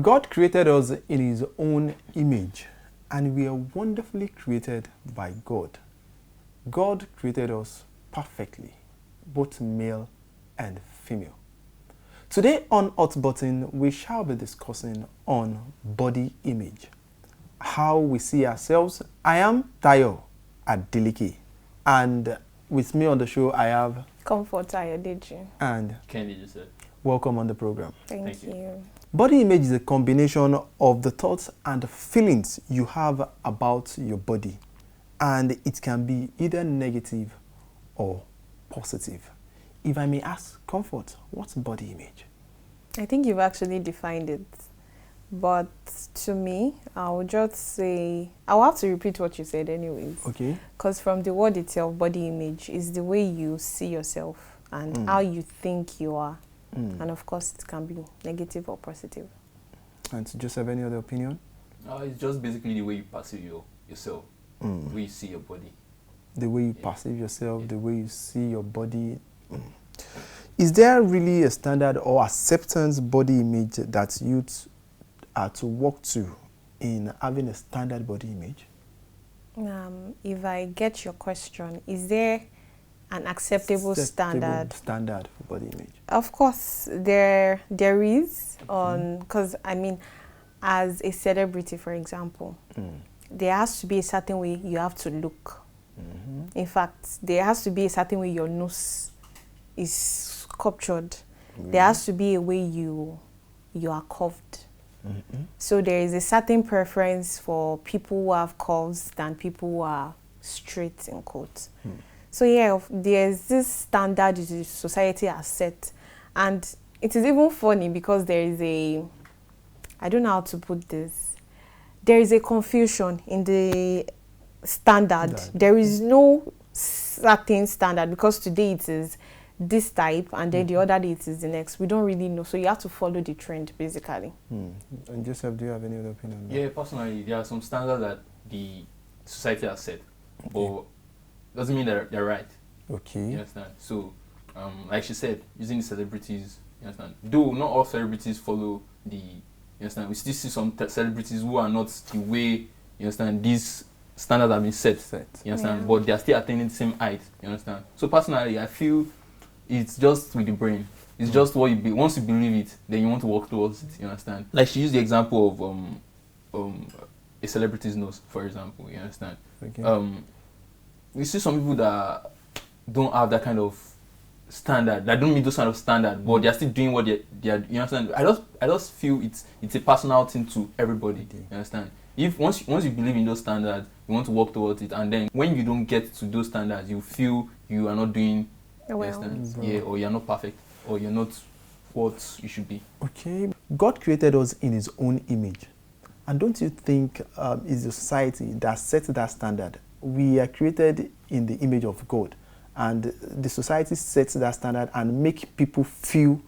God created us in his own image, and we are wonderfully created by God. God created us perfectly, both male and female. Today on Hot Button, we shall be discussing on body image, how we see ourselves. I am Tayo Adeleke, and with me on the show I have Comfort Adeleke and Candy just said. Welcome on the program. Thank you. Body image is a combination of the thoughts and feelings you have about your body, and it can be either negative or positive. If I may ask, Comfort, what's body image? I think you've actually defined it, but to me, I'll just say, I'll have to repeat what you said anyways. Okay. Because from the word itself, body image is the way you see yourself and how you think you are. And of course, it can be negative or positive. And do you just have any other opinion? It's just basically the way you perceive yourself, the way you see your body. The way you perceive yourself, the way you see your body. Is there really a standard or acceptance body image that youth are to work to in having a standard body image? If I get your question, is there an acceptable standard for body image? Of course, there is, because I mean, as a celebrity, for example, there has to be a certain way you have to look. In fact, there has to be a certain way your nose is sculptured. There has to be a way you are curved. So there is a certain preference for people who have curves than people who are straight in quotes. So yeah, there's this standard the society has set, and it is even funny because there is I don't know how to put this, there is a confusion in the standard. There is no certain standard, because today it is this type and then the other day it is the next. We don't really know, so you have to follow the trend basically. And Joseph, do you have any other opinion? Yeah, personally, there are some standards that the society has set, but doesn't mean that they're right. Okay. You understand? So, like she said, using the celebrities, you understand? Though not all celebrities follow you understand? We still see some celebrities who are not the way, you understand, these standards have been set. You understand? Yeah. But they are still attaining the same height. You understand? So personally, I feel it's just with the brain. It's just what once you believe it, then you want to work towards it. You understand? Like she used the example of a celebrity's nose, for example. You understand? Okay. We see some people that don't have that kind of standard, that don't meet those kind of standard, but they're still doing what they are. You understand? I just feel it's a personal thing to everybody. You understand? If once you believe in those standards, you want to work towards it, and then when you don't get to those standards, you feel you are not doing Well, yeah, or you're not perfect, or you're not what you should be. Okay. God created us in his own image. And don't you think it's the society that sets that standard? We are created in the image of God, and the society sets that standard and make people feel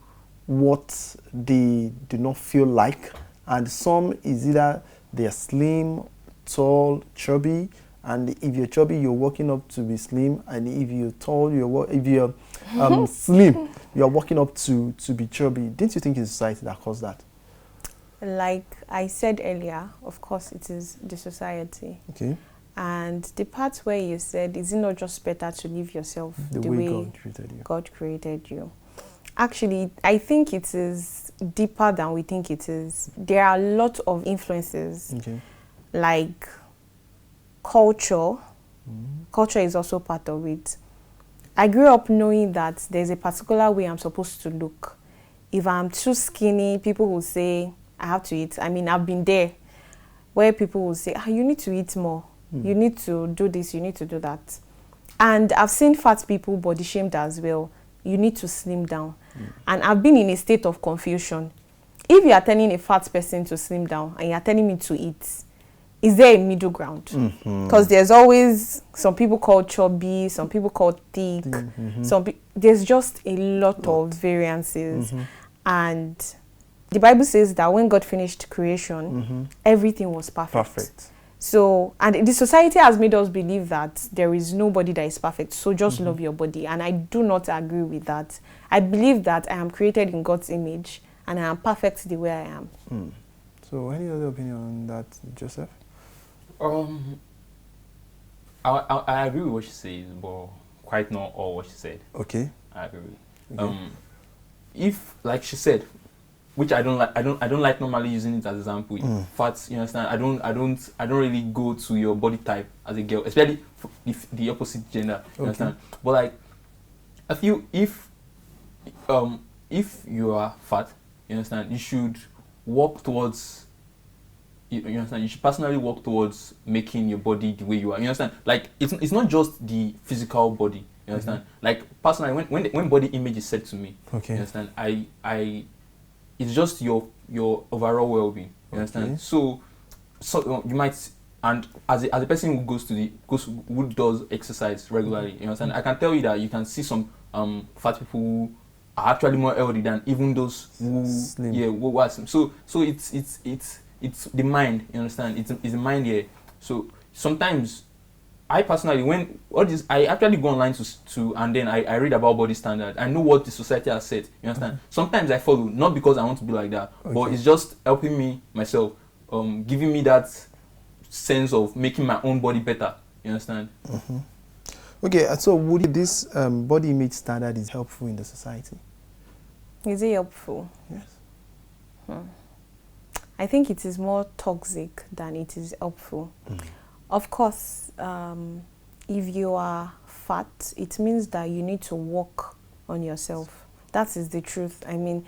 what they do not feel like. And some is either they are slim, tall, chubby, and if you're chubby, you're working up to be slim, and if you're tall, if you're slim, you're working up to be chubby. Didn't you think it's society that caused that? like I said earlier, of course it is the society. Okay. And the part where you said, is it not just better to live yourself The way God created you. God created you? Actually, I think it is deeper than we think it is. There are a lot of influences, like culture. Culture is also part of it. I grew up knowing that there's a particular way I'm supposed to look. If I'm too skinny, people will say, I have to eat. I mean, I've been there where people will say, you need to eat more. You need to do this, you need to do that. And I've seen fat people body shamed as well. You need to slim down. And I've been in a state of confusion. If you are telling a fat person to slim down and you are telling me to eat, is there a middle ground? Because there's always some people called chubby, some people called thick. There's just a lot of variances. And the Bible says that when God finished creation, everything was perfect. So, and the society has made us believe that there is nobody that is perfect, so just love your body. And I do not agree with that. I believe that I am created in God's image and I am perfect the way I am. So, any other opinion on that, Joseph? I agree with what she says, but quite not all what she said. Okay. I agree. Okay. If, like she said, which I don't like normally using it as example. Fats, you understand? I don't really go to your body type as a girl, especially if the opposite gender. You understand? But like, I feel if you are fat, you understand, you should work towards. You understand? You should personally work towards making your body the way you are. You understand? Like, it's not just the physical body. You understand? Like, personally, when body image is said to me, you understand? It's just your overall well-being. You understand? So you might, and as a person who does exercise regularly, you understand? I can tell you that you can see some fat people who are actually more healthy than even those who Slim. who are slim. So it's the mind. You understand? It's the mind here. So sometimes I personally, when all this, I actually go online to and then I read about body standard. I know what the society has said. You understand? Sometimes I follow, not because I want to be like that, but it's just helping me myself, giving me that sense of making my own body better. You understand? Okay, so would this body image standard is helpful in the society? Is it helpful? Yes. I think it is more toxic than it is helpful. Of course, if you are fat, it means that you need to work on yourself. That is the truth. I mean,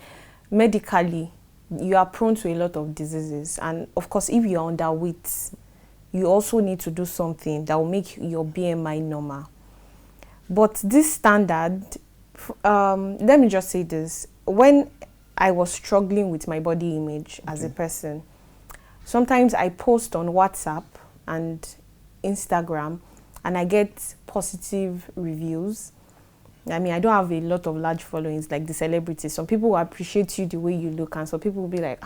medically, you are prone to a lot of diseases. And of course, if you are underweight, you also need to do something that will make your BMI normal. But this standard, let me just say this. When I was struggling with my body image as a person, sometimes I post on WhatsApp and Instagram and I get positive reviews. I mean, I don't have a lot of large followings like the celebrities. Some people will appreciate you the way you look, and some people will be like,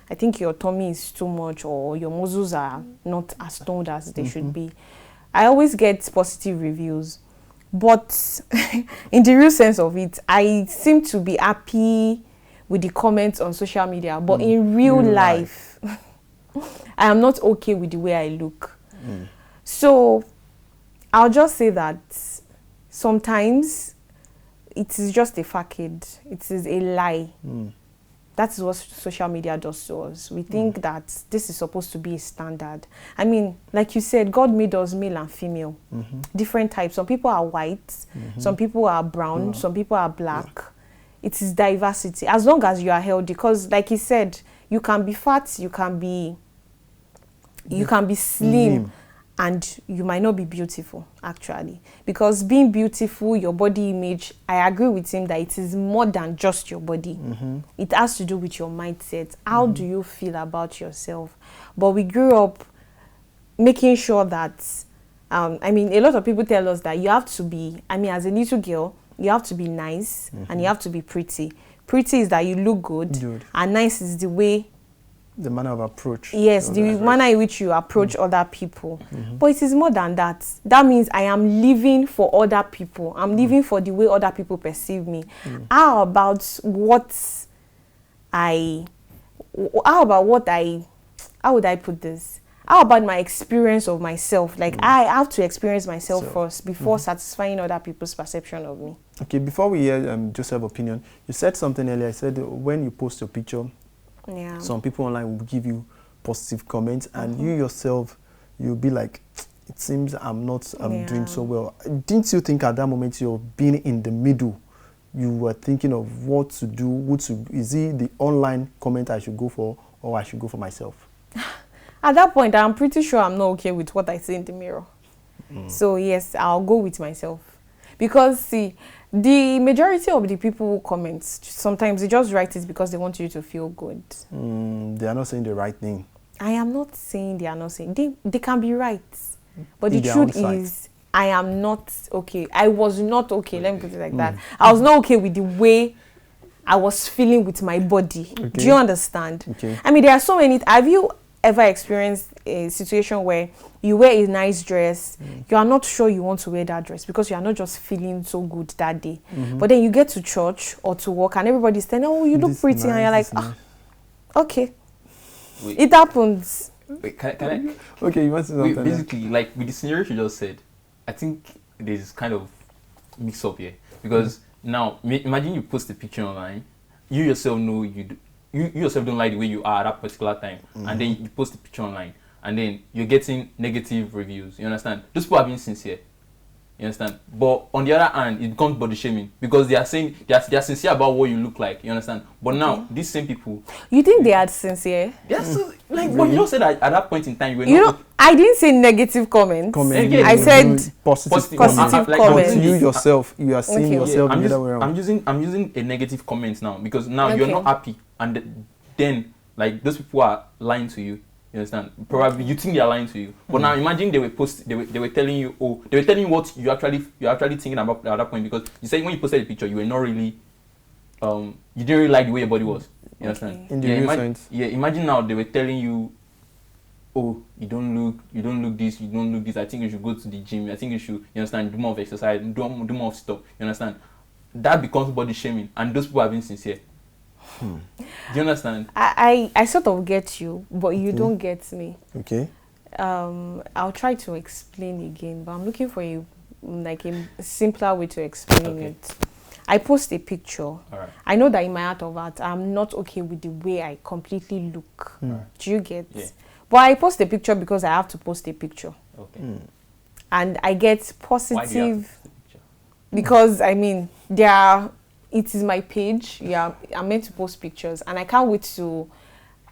I think your tummy is too much, or your muscles are not as toned as they should be. I always get positive reviews, but in the real sense of it, I seem to be happy with the comments on social media, but in real life, I am not okay with the way I look. So I'll just say that sometimes it is just a facade. It is a lie. That is what social media does to us. We think that this is supposed to be a standard. I mean, like you said, God made us male and female, different types. Some people are white, some people are brown, some people are black. It is diversity, as long as you are healthy. Because, like he said, you can be fat, you can be slim, and you might not be beautiful, actually. Because being beautiful, your body image, I agree with him that it is more than just your body. It has to do with your mindset. How do you feel about yourself? But we grew up making sure that, I mean, a lot of people tell us that you have to be, I mean, as a little girl, you have to be nice and you have to be pretty. Pretty is that you look good. And nice is the way, the manner of approach. Yes, the manner in which you approach other people. But it is more than that. That means I am living for other people. I'm living for the way other people perceive me. How about how would I put this? How about my experience of myself? Like, I have to experience myself first before satisfying other people's perception of me. Okay, before we hear Joseph's opinion, you said something earlier. I said when you post your picture, some people online will give you positive comments, and you yourself, you'll be like, it seems I'm not doing so well. Didn't you think at that moment you're being in the middle? You were thinking of what to do, is it the online comment I should go for, or I should go for myself? At that point, I'm pretty sure I'm not okay with what I see in the mirror. So yes, I'll go with myself. Because see, the majority of the people who comment, sometimes they just write it because they want you to feel good. They are not saying the right thing. I am not saying they are not saying. They can be right. But the truth is, I am not okay. I was not okay. Let me put it like that. I was not okay with the way I was feeling with my body. Do you understand? I mean, there are so many. Have you ever experienced a situation where you wear a nice dress, you are not sure you want to wear that dress because you are not just feeling so good that day, but then you get to church or to work and everybody's saying, oh, you look pretty, and you're like, okay, Wait. It happens. Wait, can I? Okay, you want to Wait, know? basically, like with the scenario you just said, I think there's kind of mix up here because now imagine you post a picture online, you yourself know you yourself don't like the way you are at that particular time, and then you post the picture online, and then you're getting negative reviews. You understand? Those people are being sincere. You understand? But on the other hand, it becomes body shaming because they are saying they are sincere about what you look like. You understand? But now these same people, You think they are sincere? they are so, like. But you don't say that at that point in time you were You not. know, I didn't say negative comments. Again, I said positive positive like, comments. But you yourself, you are seeing Okay. yourself I'm, the other way around. I'm using a negative comment now because now you're Okay. not happy, and then like those people are lying to you. You understand? Probably you think they are lying to you, but now imagine they were telling you, they were telling you what you're actually thinking about at that point, because you said when you posted the picture you were not really you didn't really like the way your body was. You understand? In the real sense. Yeah, imagine now they were telling you, oh, you don't look this, you don't look this. I think you should go to the gym. I think you should, you understand, do more of exercise, do more of stuff. You understand? That becomes body shaming, and those people are being sincere. Do you understand? I sort of get you, but you don't get me. Okay. I'll try to explain again, but I'm looking for a simpler way to explain it. I post a picture. All right. I know that in my heart of heart, I'm not okay with the way I completely look. Do you get? Yeah. But I post a picture because I have to post a picture. Okay. And I get Why do you have positive to post the picture? because I mean it is my page. Yeah, I'm meant to post pictures, and I can't wait to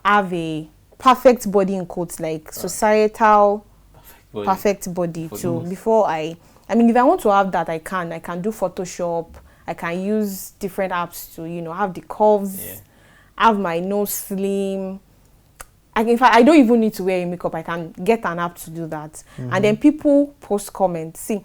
have a perfect body in quotes, like societal perfect body too. Before I mean, if I want to have that, I can do Photoshop. I can use different apps to have the curves, have my nose slim. In fact, I don't even need to wear a makeup. I can get an app to do that. And then people post comments. See,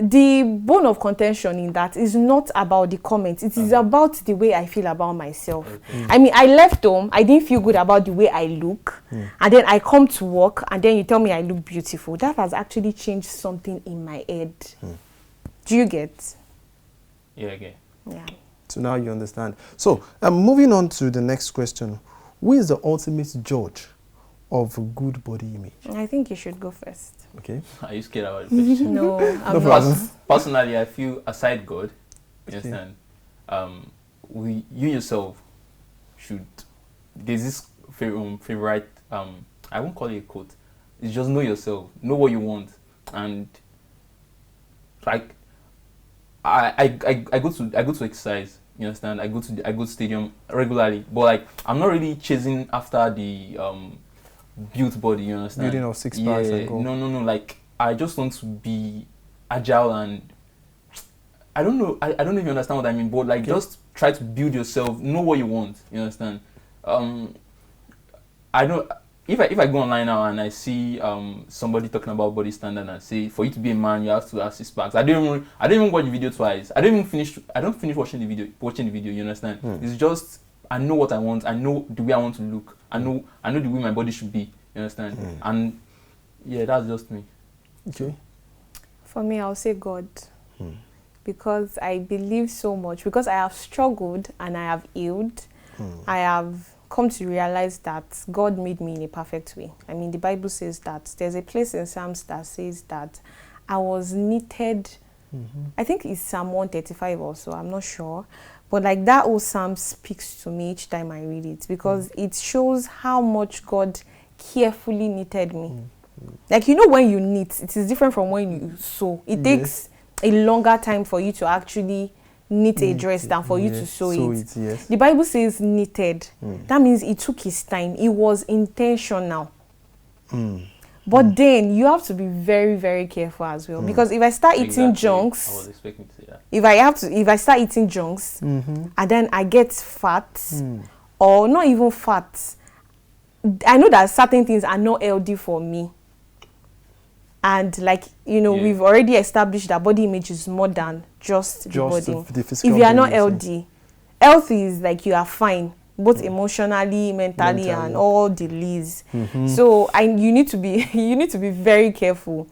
the bone of contention in that is not about the comments. It is about the way I feel about myself. I mean, I left home. I didn't feel good about the way I look. And then I come to work, and then you tell me I look beautiful. That has actually changed something in my head. Do you get? Yeah, okay. Yeah. So now you understand. So moving on to the next question. Who is the ultimate judge of a good body image? I think you should go first. Okay. Are you scared about the question? No, I'm No not. problem. Personally, I feel aside God, you understand, you yourself should. There's this favorite. I won't call it a quote. It's just know yourself, know what you want, and like I go to exercise. You understand? I go to stadium regularly, but like I'm not really chasing after the built body. You understand? Building of six packs and go. No. Like I just want to be agile, and I don't know. I don't know if you understand what I mean, but like just try to build yourself. Know what you want. You understand? I don't. If I go online now and I see somebody talking about body standard and say for you to be a man you have to have 6 packs, I don't even watch the video twice. I don't finish watching the video. You understand? It's just I know what I want. I know the way I want to look. I know the way my body should be. You understand? And yeah, that's just me. Okay. For me, I'll say God. Because I believe so much. Because I have struggled and I have healed. I have come to realize that God made me in a perfect way. I mean, the Bible says that there's a place in Psalms that says that I was knitted. I think it's Psalm 135 also, I'm not sure. But like that old Psalm speaks to me each time I read it, because it shows how much God carefully knitted me. Like, when you knit, it is different from when you sew. It takes a longer time for you to actually knit a dress than for you to sew it. Yes. The Bible says knitted. That means it took his time. It was intentional. But then you have to be very, very careful as well. Because if I start eating junks, I was expecting to say that. if I start eating junks and then I get fat, or not even fat, I know that certain things are not healthy for me. And we've already established that body image is more than just the body. The physical if you are not body, healthy, health is like you are fine, both emotionally, mentally, and all the leads. So you need to be very careful.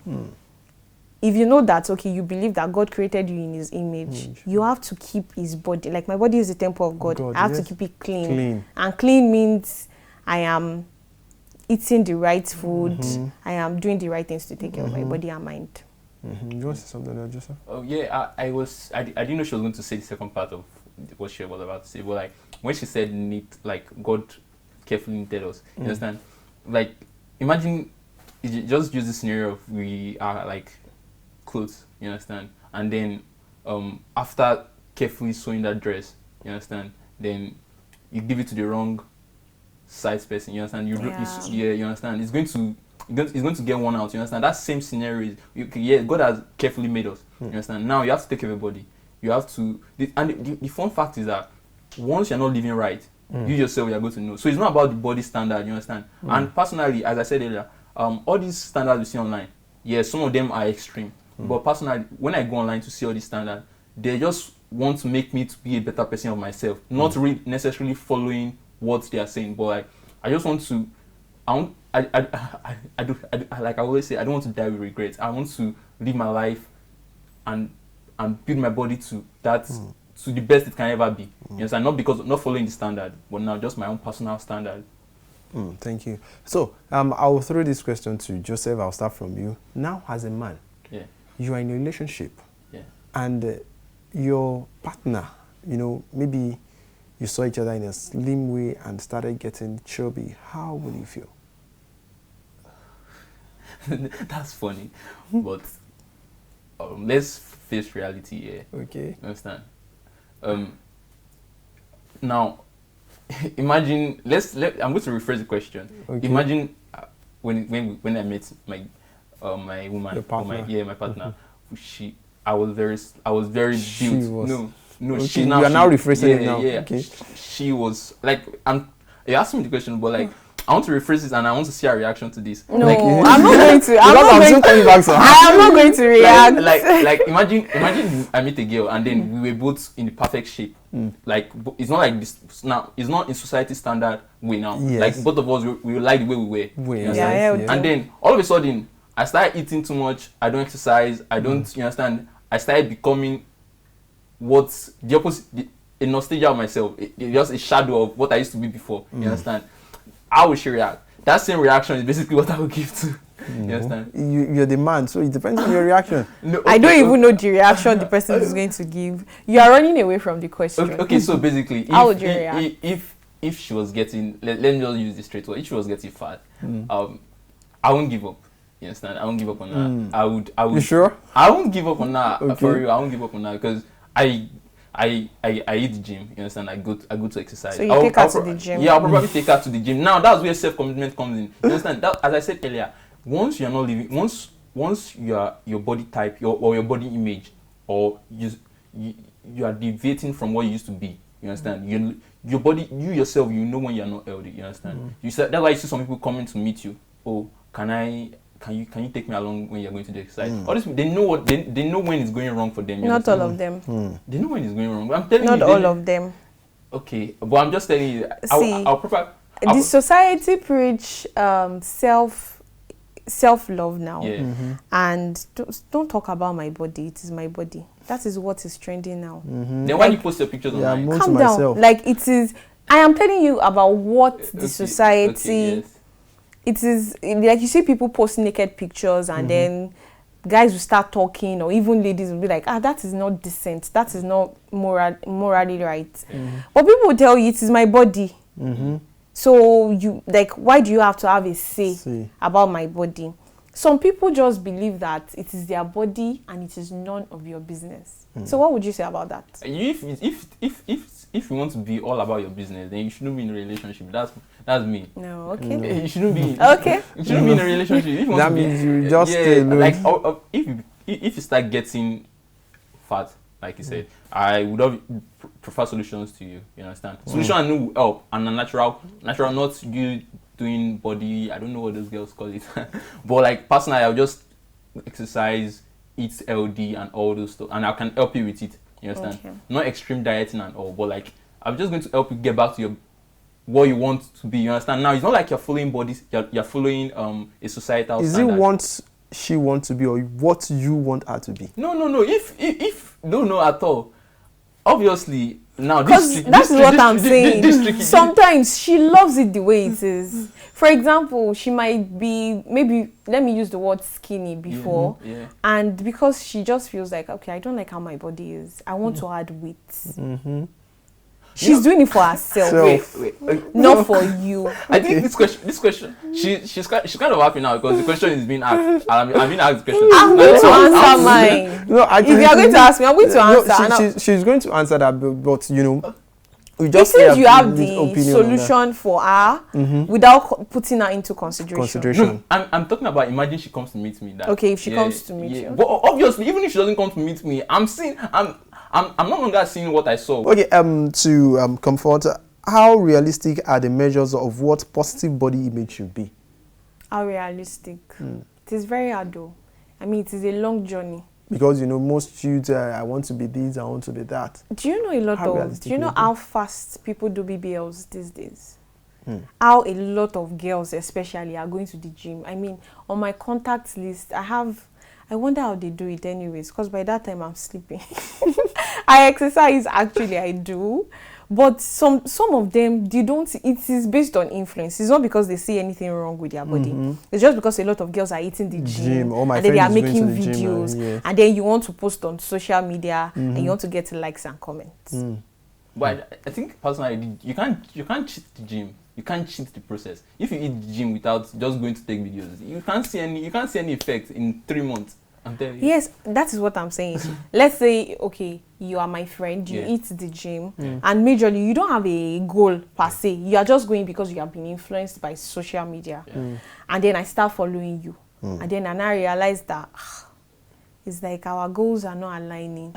if you know that, okay, you believe that God created you in his image, you have to keep his body. Like, my body is the temple of God. I have to keep it clean. And clean means I am eating the right food. I am doing the right things to take care of my body and mind. You want to say something there, Joseph? Oh yeah, I didn't know she was going to say the second part of what she was about to say, but like when she said neat, like God carefully knitted us. You understand? Like, imagine, just use the scenario of we are like clothes. You understand? And then after carefully sewing that dress, you understand? Then you give it to the wrong size person. You understand? You understand? It's going to get worn out. You understand? That same scenario is, God has carefully made us. You understand? Now you have to take care of your body. You have to, and the fun fact is that once you're not living right, you yourself are going to know. So it's not about the body standard. You understand? And personally, as I said earlier, all these standards we see online, some of them are extreme. But personally, when I go online to see all these standards, they just want to make me to be a better person of myself, not really necessarily following what they are saying. But like, I just want to, like I always say, I don't want to die with regrets. I want to live my life and build my body to that, to the best it can ever be. You understand? Not following the standard, but now just my own personal standard. Thank you. So I will throw this question to Joseph. I'll start from you. Now, as a man, you are in a relationship, and your partner, maybe you saw each other in a slim way and started getting chubby. How will you feel? That's funny, but let's face reality here. Okay. You understand? Now, imagine. I'm going to rephrase the question. Okay. Imagine when I met my woman, your partner. My partner. I was very built. Okay. You are now rephrasing it now. Okay. She was like, you asked me the question, but like, I want to rephrase this and I want to see her reaction to this. No, like, I'm not going to. I am not going to react. Like imagine I meet a girl and then we were both in the perfect shape. Like, it's not like this now. It's not in society standard way now. Yes. Like, both of us we like the way we were. And then all of a sudden I started eating too much. I don't exercise. I don't. You understand? I started becoming what's the opposite, a nostalgia of myself. It's just a shadow of what I used to be before. You understand? How would she react? That same reaction is basically what I would give to. You understand? You're the man, so it depends on your reaction. No, okay, I don't even know the reaction the person is going to give. You are running away from the question. Okay, so basically, how would you react? If she was getting, let me just use this straight word. If she was getting fat, I won't give up. You understand? I won't give up on her. I would. You sure? I won't give up on her. For you, I won't give up on her because I eat the gym. You understand? I go to exercise. So you take her to the gym? Yeah, I'll probably take her to the gym. Now that's where self-commitment comes in. You understand? That, as I said earlier, once you're not living, once you are your body type, or your body image, or you are deviating from what you used to be. You understand? Your body, you yourself, you know when you're not healthy. You understand? You said that's why you see some people coming to meet you. Oh, can you take me along when you're going to the exercise? Honestly, they know they know when it's going wrong for them. Not all of them. They know when it's going wrong. I'm telling you. Not all of them. Okay, but I'm just telling you. The society preach self-love now, and don't talk about my body. It is my body. That is what is trending now. Then why do you post your pictures online? Calm down. Like, it is. I am telling you about what the society. It is like you see people post naked pictures and then guys will start talking, or even ladies will be like, that is not decent. That is not morally right. But people will tell you it is my body. So you why do you have to have a say about my body? Some people just believe that it is their body and it is none of your business. So what would you say about that? If you want to be all about your business, then you shouldn't be in a relationship. That's me. No, okay. You shouldn't be. Okay. You shouldn't be in a relationship. If you want that means you just stay alone. Like if you start getting fat, like you said, I would have prefer solutions to you. You understand? Solution I know will help, and a natural, not you doing body. I don't know what those girls call it, but like personally, I'll just exercise, eat healthy, and all those stuff, and I can help you with it. You understand? Okay. Not extreme dieting and all, but like I'm just going to help you get back to what you want to be. You understand? Now it's not like you're following bodies. You're following a societal standard. Is it once she wants to be or what you want her to be? No. If no at all. Obviously, now because that's what I'm saying. Sometimes she loves it the way it is. For example, she might be, maybe, let me use the word skinny before, and because she just feels like, okay, I don't like how my body is, I want to add weight. She's doing it for herself, not for you. I think this question, she's kind of happy now because the question is being asked. I'm being asked the question. I'm going to answer mine. No, actually, if you are going to ask me, I'm going to answer. No, she's going to answer that, but you know, we just since you have the solution for her without putting her into consideration. No, I'm talking about, imagine she comes to meet me. Okay, if she comes to meet you. But obviously, even if she doesn't come to meet me, I'm no longer seeing what I saw. Okay, to comfort, how realistic are the measures of what positive body image should be? How realistic? It is very hard though. I mean, it is a long journey. Because, you know, most youths, I want to be this, I want to be that. Do you know how fast people do BBLs these days? How a lot of girls especially are going to the gym. I mean, on my contacts list, I wonder how they do it anyways, because by that time I'm sleeping. I exercise, actually I do. But some of them, they don't, it is based on influence. It's not because they see anything wrong with their body. It's just because a lot of girls are eating the gym and then they are making videos. And then you want to post on social media and you want to get likes and comments. But I think personally, you can't cheat the gym. You can't cheat the process. If you eat the gym without just going to take videos, you can't see any effect in 3 months. I'm telling you. Yes, that is what I'm saying. Let's say, okay, you are my friend, you eat the gym, and majorly you don't have a goal per se. You are just going because you have been influenced by social media. And then I start following you. And then I realize that it's like our goals are not aligning.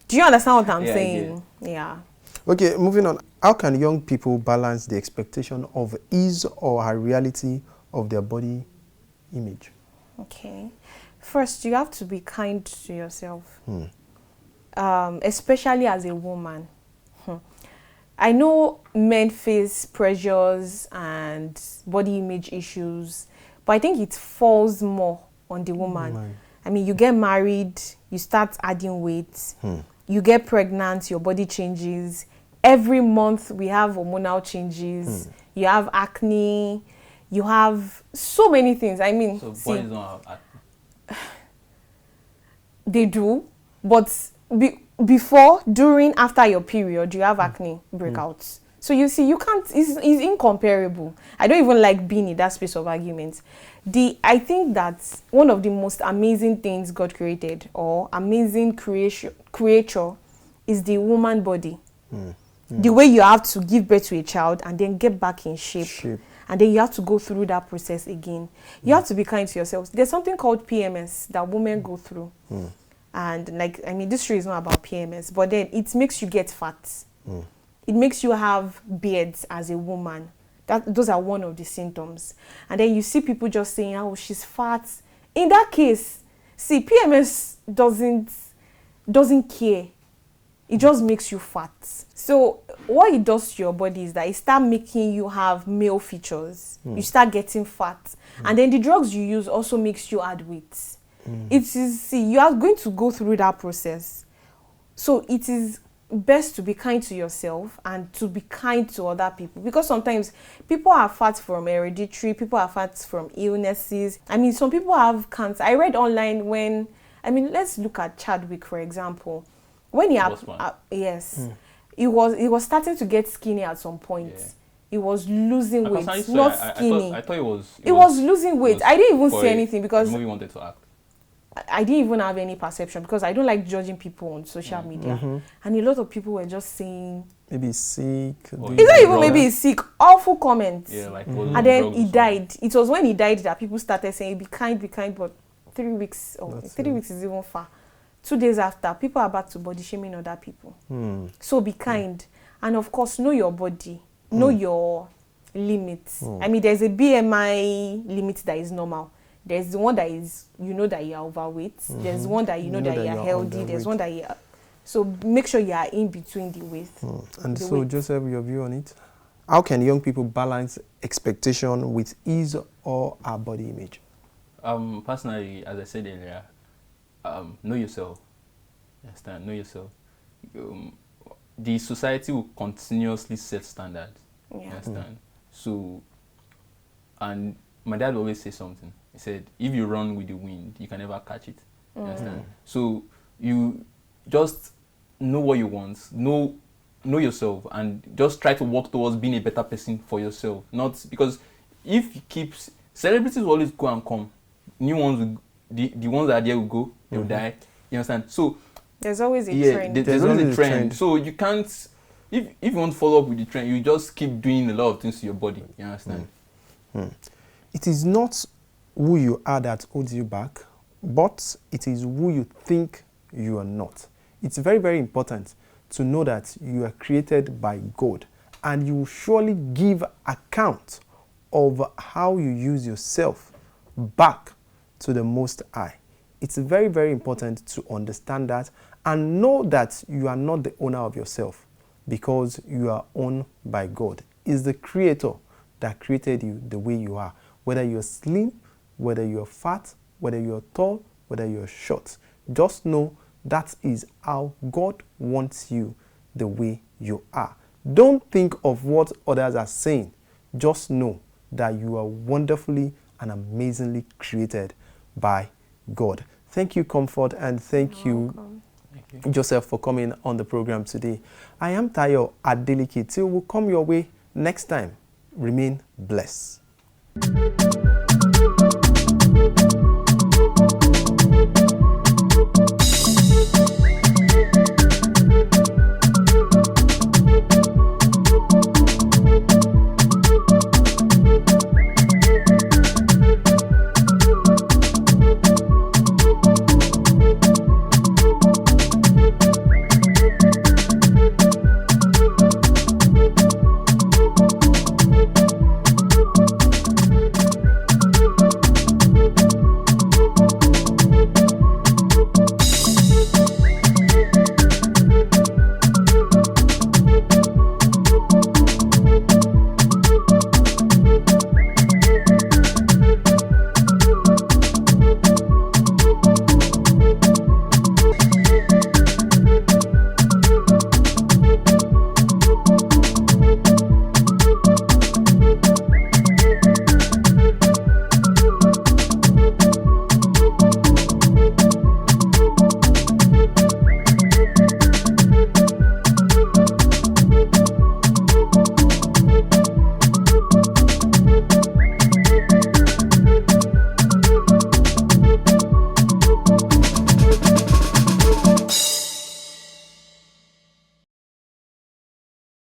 Do you understand what I'm saying? Yeah. Okay, moving on. How can young people balance the expectation of his or her reality of their body image? Okay. First, you have to be kind to yourself, especially as a woman. I know men face pressures and body image issues, but I think it falls more on the woman. I mean, you get married, you start adding weight, you get pregnant, your body changes. Every month we have hormonal changes. You have acne, you have so many things. I mean, so boys don't have acne. They do, but before, during, after your period, you have acne breakouts. So you see, you can't, it's incomparable. I don't even like being in that space of argument. I think that one of the most amazing things God created, or amazing creature, is the woman body. The way you have to give birth to a child and then get back in shape. And then you have to go through that process again. You have to be kind to yourself. There's something called PMS that women go through. And like, I mean, this show is not about PMS, but then it makes you get fat. It makes you have beards as a woman. Those are one of the symptoms. And then you see people just saying, oh, she's fat. In that case, see, PMS doesn't care. It just makes you fat. So what it does to your body is that it starts making you have male features. You start getting fat. And then the drugs you use also makes you add weight. It is, see, you are going to go through that process. So it is best to be kind to yourself and to be kind to other people, because sometimes people are fat from hereditary, people are fat from illnesses. I mean, some people have cancer. I read online let's look at Chadwick, for example. When he he was starting to get skinny at some point. He was losing weight, not skinny. I thought he was losing weight. I didn't even say anything because the movie wanted to act. I didn't even have any perception because I don't like judging people on social media. And a lot of people were just saying, maybe he's sick. It's not even maybe he's sick. Awful comments. Yeah, like and then he died. It was when he died that people started saying, be kind, but 3 weeks, 3 weeks is even far. 2 days after, people are back to body shaming other people. So be kind. And of course, know your body. Know your limits. I mean, there's a BMI limit that is normal. There's the one that is, you know that you're overweight. There's one that you know that you're healthy. There's one that you're... So make sure you are in between the weight. And so, Joseph, your view on it? How can young people balance expectation with his or her body image? Personally, as I said earlier, know yourself. You understand? Know yourself. The society will continuously set standards. Yeah. You understand? So, and my dad would always say something. He said, if you run with the wind, you can never catch it. You understand? So, you just know what you want, know yourself, and just try to work towards being a better person for yourself. Not because if you keep, celebrities will always go and come. New ones, the ones that are there will go, they'll die. You understand? So, there's always a trend. There's always a trend. So you can't, if you want to follow up with the trend, you just keep doing a lot of things to your body. You understand? It is not who you are that holds you back, but it is who you think you are not. It's very, very important to know that you are created by God, and you will surely give account of how you use yourself back to the Most High. It's very, very important to understand that and know that you are not the owner of yourself, because you are owned by God. It's the Creator that created you the way you are. Whether you're slim, whether you're fat, whether you're tall, whether you're short. Just know that is how God wants you, the way you are. Don't think of what others are saying. Just know that you are wonderfully and amazingly created by God. Thank you, Comfort, and thank you, Joseph, for coming on the program today. I am Tayo Adeleke. Till we come your way next time, remain blessed.